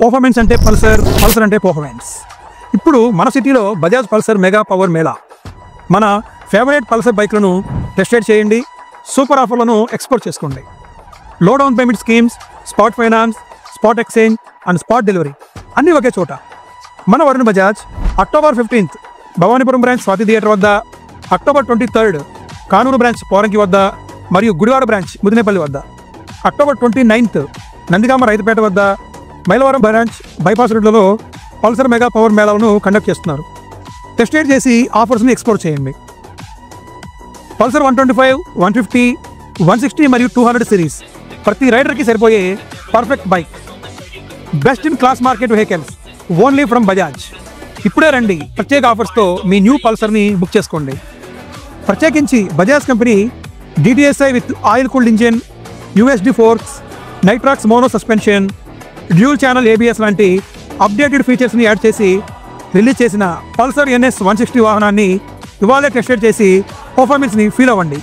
Performance అంటే Pulsar, Pulsar అంటే performance. ఇప్పుడు మన సిటీలో Bajaj Pulsar mega power Mela. మన ఫేవరెట్ పల్సర్ బైక్లను టెస్ట్ రైడ్ చేయండి, సూపర్ ఆఫర్లను ఎక్స్పోర్ట్ చేసుకోండి. లో down payment schemes, spot finance, spot exchange and spot delivery అన్నీ ఒకే చోట. మన Varun Bajaj October 15 Bhavanipuram branch Swathi theatre వద్ద, అక్టోబర్ 23 కానూరు బ్రాంచ్ పోరంకి వద్ద మరియు గుడివాడ బ్రాంచ్ ముదినేపల్లి వద్ద, అక్టోబర్ 29 నందిగామ రైతుపేట వద్ద, మైలవరం బ్రాంచ్ బైపాస్ రోడ్లలో పల్సర్ మెగా పవర్ మేళాలను కండక్ట్ చేస్తున్నారు. టెస్ట్ రైడ్ చేసి ఆఫర్స్ని ఎక్స్ప్లోర్ చేయండి. పల్సర్ 125, 150, 160 మరియు 200 సిరీస్ ప్రతి రైడర్కి సరిపోయే perfect bike. Best in class market vehicles only from Bajaj. ఇప్పుడే రండి, ప్రత్యేక ఆఫర్స్తో మీ న్యూ పల్సర్ని బుక్ చేసుకోండి. ప్రత్యేకించి Bajaj company DTSI with oil cooled engine, USD forks, nitrox mono suspension, dual channel ABS లాంటి అప్డేటెడ్ ఫీచర్స్ని యాడ్ చేసి రిలీజ్ చేసిన పల్సర్ NS 160 వాహనాన్ని ఇవాళే టెస్ట్ రైడ్ చేసి పర్ఫార్మెన్స్ని ఫీల్ అవ్వండి.